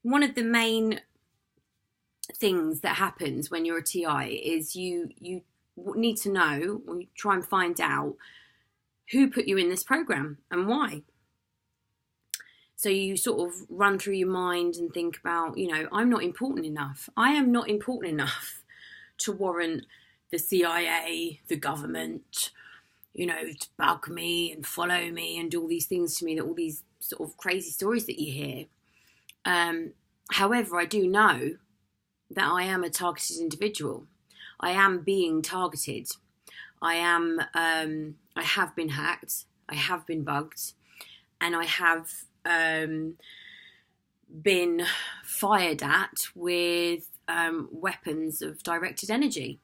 one of the main things that happens when you're a TI is you need to know, or you try and find out who put you in this program and why. So you sort of run through your mind and think about, I'm not important enough. I am not important enough to warrant the CIA, the government, to bug me and follow me and do all these things to me, that all these sort of crazy stories that you hear. However, I do know that I am a targeted individual. I am being targeted. I have been hacked. I have been bugged, and I have been fired at with weapons of directed energy,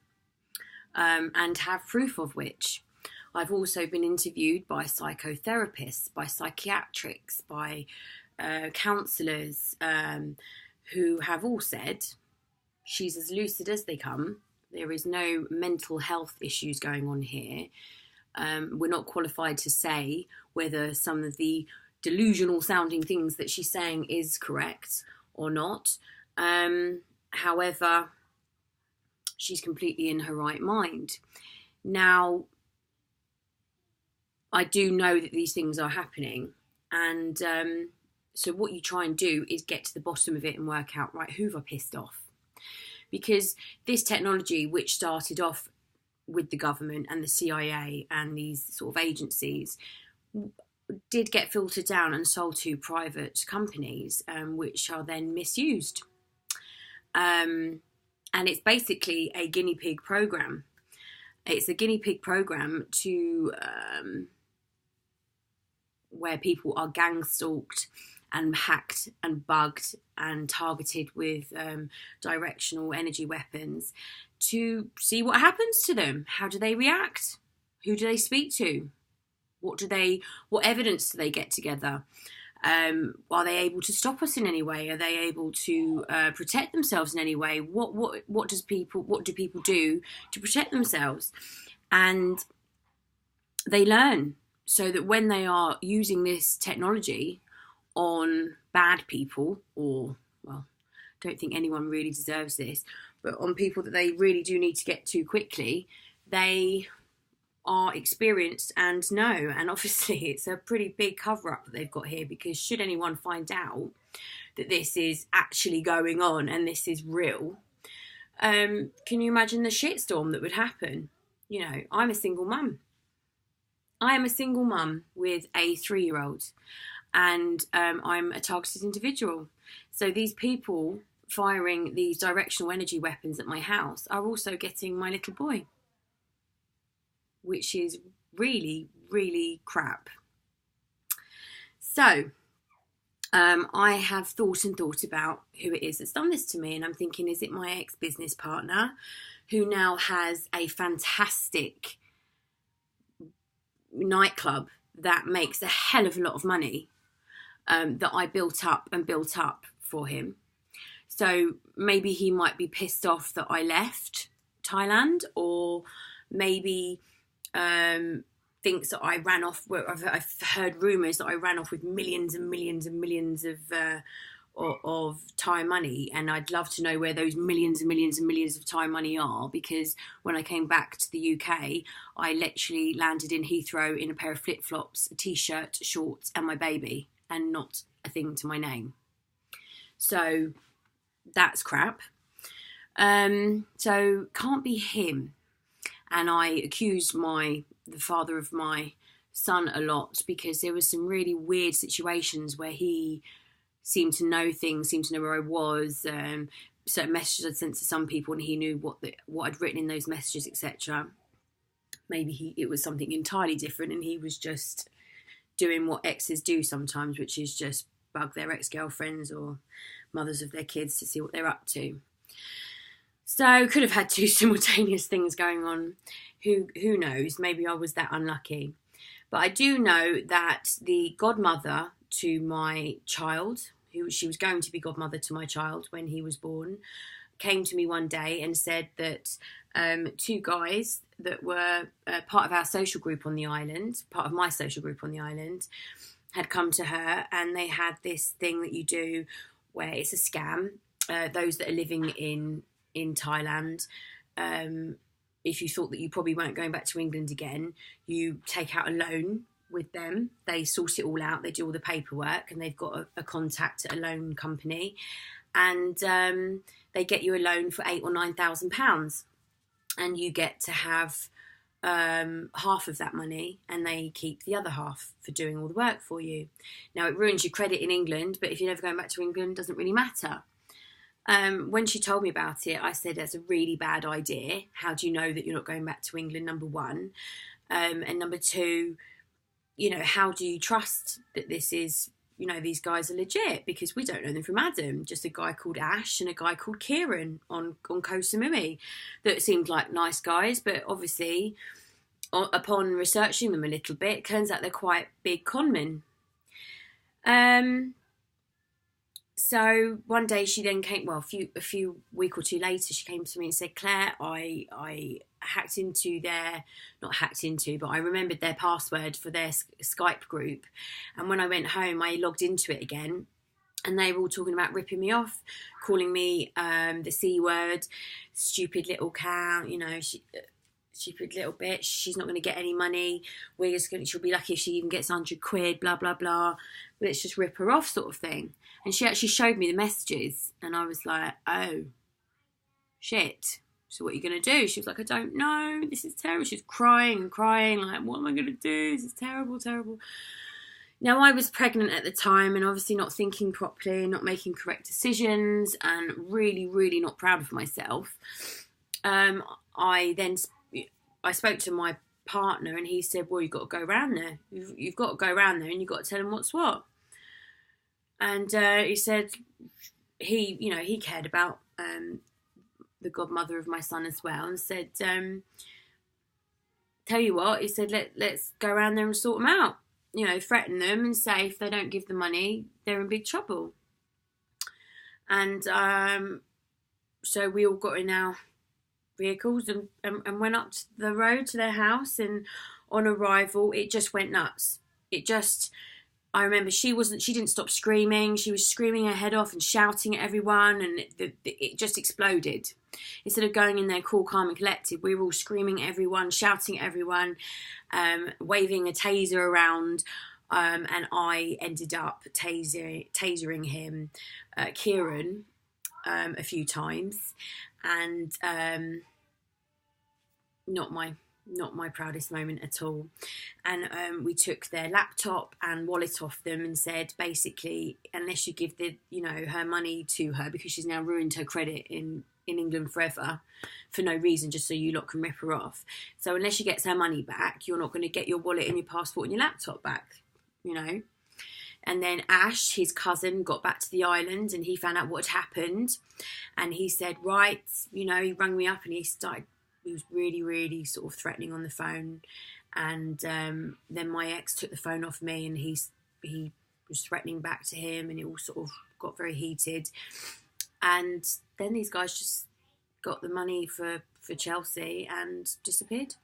and have proof of which. I've also been interviewed by psychotherapists, by psychiatrics, by counsellors, who have all said she's as lucid as they come. There is no mental health issues going on here. We're not qualified to say whether some of the delusional sounding things that she's saying is correct or not. However, she's completely in her right mind. Now, I do know that these things are happening, and so what you try and do is get to the bottom of it and work out, right, who have I pissed off? Because this technology, which started off with the government and the CIA and these sort of agencies, did get filtered down and sold to private companies, which are then misused. And it's basically a guinea pig program. It's a guinea pig program to where people are gang stalked and hacked and bugged and targeted with directional energy weapons to see what happens to them. How do they react? Who do they speak to? What evidence do they get together? Are they able to stop us in any way? Are they able to protect themselves in any way? What do people do to protect themselves? And they learn, so that when they are using this technology on bad people, or, well, I don't think anyone really deserves this, but on people that they really do need to get to quickly, they are experienced and know. And obviously it's a pretty big cover-up that they've got here, because should anyone find out that this is actually going on and this is real, can you imagine the shitstorm that would happen? I'm a single mum. I am a single mum with a 3-year-old, and I'm a targeted individual. So these people firing these directional energy weapons at my house are also getting my little boy, which is really, really crap. So I have thought about who it is that's done this to me, and I'm thinking, is it my ex-business partner, who now has a fantastic nightclub that makes a hell of a lot of money, that I built up for him? So maybe he might be pissed off that I left Thailand, or maybe thinks that I ran off. I've heard rumours that I ran off with millions and millions and millions of Thai money, and I'd love to know where those millions and millions and millions of Thai money are, because when I came back to the UK, I literally landed in Heathrow in a pair of flip-flops, a t-shirt, shorts, and my baby, and not a thing to my name. So that's crap. So can't be him. And I accused the father of my son a lot, because there was some really weird situations where he seemed to know things, seemed to know where I was, certain messages I'd sent to some people, and he knew what I'd written in those messages, etc. Maybe it was something entirely different, and he was just doing what exes do sometimes, which is just bug their ex-girlfriends or mothers of their kids to see what they're up to. So could have had two simultaneous things going on. Who knows? Maybe I was that unlucky. But I do know that the godmother to my child, she was going to be godmother to my child when he was born, came to me one day and said that two guys that were part of our social group on the island, part of my social group on the island, had come to her, and they had this thing that you do where it's a scam. Those that are living in Thailand, if you thought that you probably weren't going back to England again, you take out a loan with them. They sort it all out. They do all the paperwork, and they've got a contact at a loan company, and they get you a loan for £8,000 or £9,000, and you get to have half of that money, and they keep the other half for doing all the work for you. Now, it ruins your credit in England, but if you're never going back to England, it doesn't really matter. When she told me about it, I said, that's a really bad idea. How do you know that you're not going back to England, number one? And number two, how do you trust that this is, these guys are legit? Because we don't know them from Adam. Just a guy called Ash and a guy called Kieran on Koh Samui that seemed like nice guys, but obviously, upon researching them a little bit, it turns out they're quite big conmen. So one day she then came, a few week or two later, she came to me and said, Claire, I I remembered their password for their Skype group. And when I went home, I logged into it again, and they were all talking about ripping me off, calling me the C word, stupid little cow, stupid little bitch, she's not going to get any money, she'll be lucky if she even gets 100 quid, blah, blah, blah, let's just rip her off sort of thing. And she actually showed me the messages, and I was like, oh, shit. So what are you going to do? She was like, I don't know, this is terrible. She was crying, like, what am I going to do? This is terrible, terrible. Now, I was pregnant at the time, and obviously not thinking properly, not making correct decisions, and really, really not proud of myself. I spoke to my partner, and he said, well, you've got to go around there. You've got to go around there, and you've got to tell him what's what. And he said he cared about the godmother of my son as well, and said, tell you what, he said, let's go around there and sort them out. Threaten them and say if they don't give the money, they're in big trouble. And so we all got in our vehicles and went up the road to their house, and on arrival, it just went nuts. I remember she didn't stop screaming. She was screaming her head off and shouting at everyone, and it just exploded. Instead of going in there cool, calm and collected, we were all screaming at everyone, shouting at everyone, waving a taser around, and I ended up tasering him, Kieran, a few times, and not my proudest moment at all. And we took their laptop and wallet off them and said, basically, unless you give her money to her, because she's now ruined her credit in England forever for no reason, just so you lot can rip her off. So unless she gets her money back, you're not going to get your wallet and your passport and your laptop back, And then Ash, his cousin, got back to the island, and he found out what had happened. And he said, right, he rang me up, and he was really, really sort of threatening on the phone. And then my ex took the phone off me, and he was threatening back to him, and it all sort of got very heated. And then these guys just got the money for Chelsea and disappeared.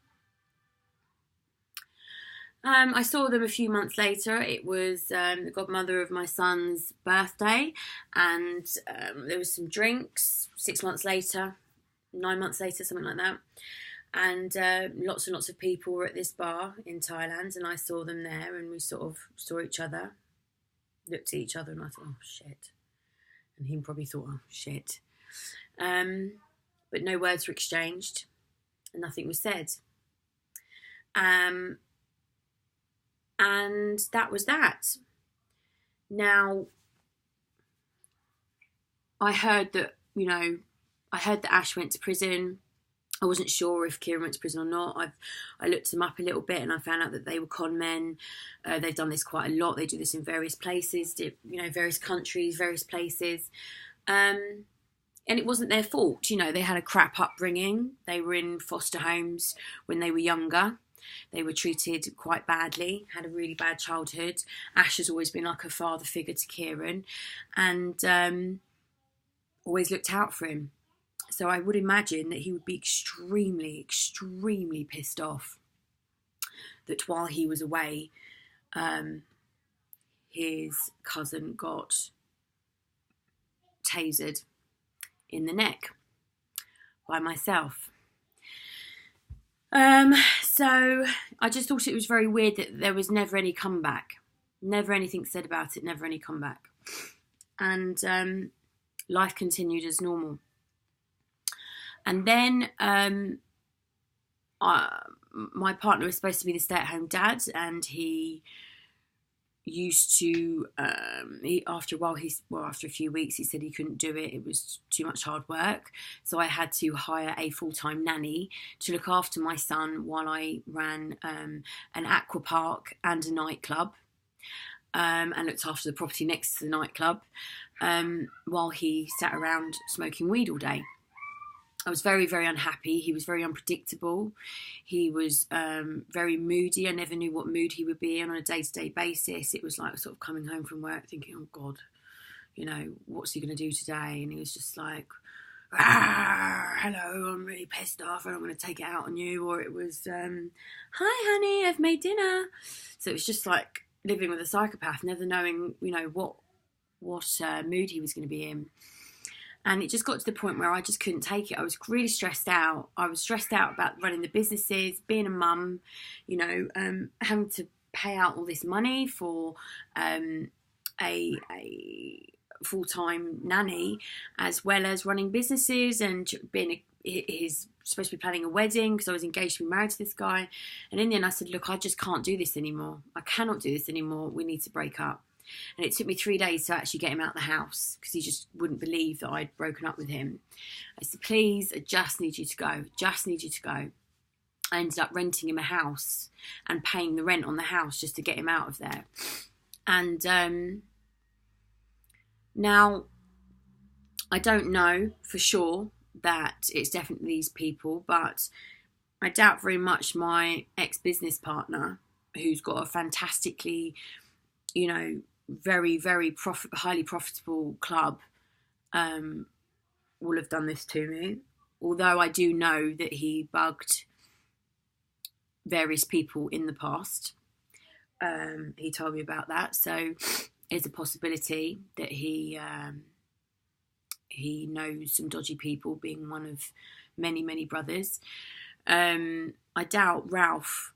I saw them a few months later. It was the godmother of my son's birthday, and there was some drinks 6 months later, 9 months later, something like that. And lots and lots of people were at this bar in Thailand, and I saw them there, and we sort of saw each other, looked at each other, and I thought, oh, shit. And he probably thought, oh, shit. But no words were exchanged, and nothing was said. And that was that. Now, I heard that Ash went to prison. I wasn't sure if Kieran went to prison or not. I looked them up a little bit, and I found out that they were con men. They've done this quite a lot. They do this in various places, various countries, various places. And it wasn't their fault. They had a crap upbringing. They were in foster homes when they were younger. They were treated quite badly, had a really bad childhood. Ash has always been like a father figure to Kieran, and always looked out for him. So I would imagine that he would be extremely, extremely pissed off that while he was away, his cousin got tasered in the neck by myself. So I just thought it was very weird that there was never any comeback, never anything said about it, never any comeback. And life continued as normal. And then my partner was supposed to be the stay-at-home dad, and he used to, after a few weeks, he said he couldn't do it. It was too much hard work. So I had to hire a full-time nanny to look after my son while I ran an aqua park and a nightclub, and looked after the property next to the nightclub, while he sat around smoking weed all day. I was very, very unhappy. He was very unpredictable. He was very moody. I never knew what mood he would be in on a day-to-day basis. It was like sort of coming home from work thinking, oh, God, you know, what's he going to do today? And he was just like, hello, I'm really pissed off and I'm going to take it out on you. Or it was, hi, honey, I've made dinner. So it was just like living with a psychopath, never knowing, you know, what mood he was going to be in. And it just got to the point where I just couldn't take it. I was really stressed out. I was stressed out about running the businesses, being a mum, you know, having to pay out all this money for a full-time nanny, as well as running businesses and being he's supposed to be planning a wedding because I was engaged to be married to this guy. And in the end I said, look, I just can't do this anymore. I cannot do this anymore. We need to break up. And it took me 3 days to actually get him out of the house because he just wouldn't believe that I'd broken up with him. I said, please, I just need you to go. Just need you to go. I ended up renting him a house and paying the rent on the house just to get him out of there. And now I don't know for sure that it's definitely these people, but I doubt very much my ex-business partner, who's got a fantastically, you know, very, very highly profitable club, will have done this to me. Although I do know that he bugged various people in the past. He told me about that. So it's a possibility that he knows some dodgy people, being one of many, many brothers. I doubt Ralph,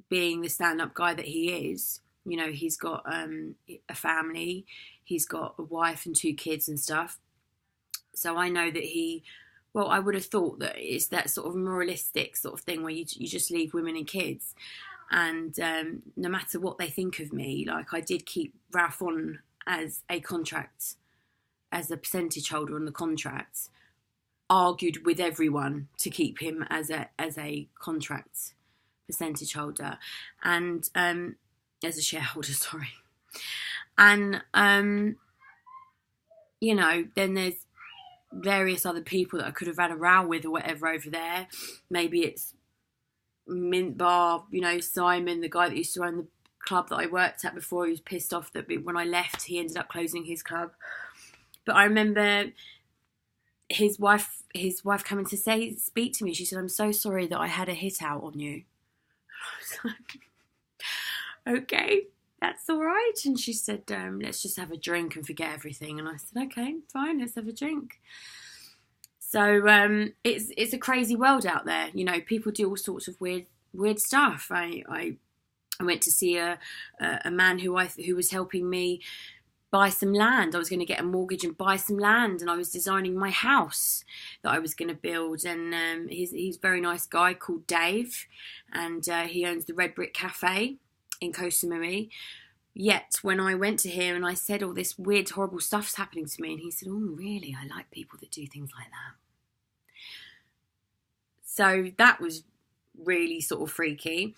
being the stand-up guy that he is, you know, he's got a family, he's got a wife and 2 kids and stuff. So I know that I would have thought that it's that sort of moralistic sort of thing where you just leave women and kids. And no matter what they think of me, like I did keep Ralph on as a contract, as a percentage holder on the contract, argued with everyone to keep him as a contract percentage holder, and as a shareholder, sorry. And you know, then there's various other people that I could have had a row with or whatever over there. Maybe it's Mint Bar, you know, Simon, the guy that used to run the club that I worked at before. He was pissed off that when I left, he ended up closing his club. But I remember his wife coming to speak to me. She said, I'm so sorry that I had a hit out on you. I was like, okay, that's all right. And she said, let's just have a drink and forget everything. And I said, okay, fine, let's have a drink. So it's a crazy world out there. You know, people do all sorts of weird stuff. I went to see a man who was helping me buy some land. I was going to get a mortgage and buy some land, and I was designing my house that I was going to build. And he's a very nice guy called Dave, and he owns the Red Brick Cafe in Koh Samui. Yet when I went to him and I said all this weird, horrible stuff's happening to me, and he said, oh, really? I like people that do things like that. So that was really sort of freaky.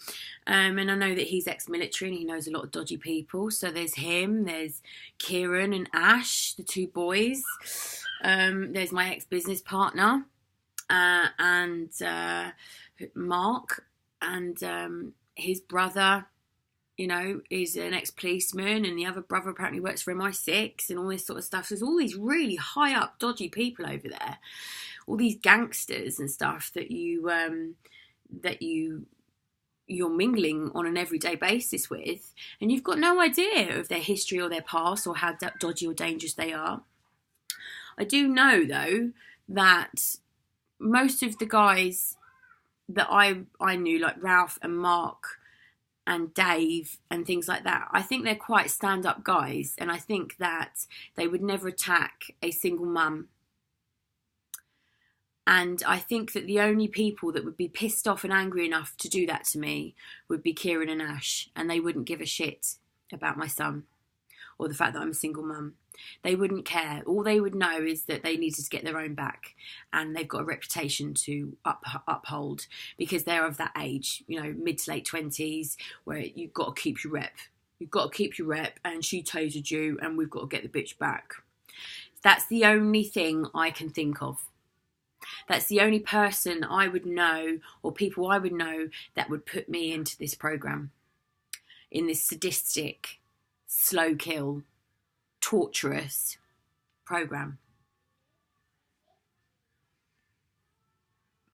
And I know that he's ex-military and he knows a lot of dodgy people. So there's him, there's Kieran and Ash, the 2 boys. There's my ex-business partner, and Mark, and his brother, you know, is an ex-policeman, and the other brother apparently works for MI6 and all this sort of stuff. So there's all these really high up dodgy people over there, all these gangsters and stuff that you're mingling on an everyday basis with, and you've got no idea of their history or their past or how dodgy or dangerous they are. I do know though that most of the guys that I knew, like Ralph and Mark and Dave and things like that, I think they're quite stand-up guys, and I think that they would never attack a single mum. And I think that the only people that would be pissed off and angry enough to do that to me would be Kieran and Ash, and they wouldn't give a shit about my son or the fact that I'm a single mum. They wouldn't care. All they would know is that they needed to get their own back, and they've got a reputation to uphold because they're of that age, you know, mid to late 20s, where you've got to keep your rep. You've got to keep your rep, and she tasered you, and we've got to get the bitch back. That's the only thing I can think of. That's the only person I would know, or people I would know, that would put me into this program, in this sadistic, slow kill, torturous program.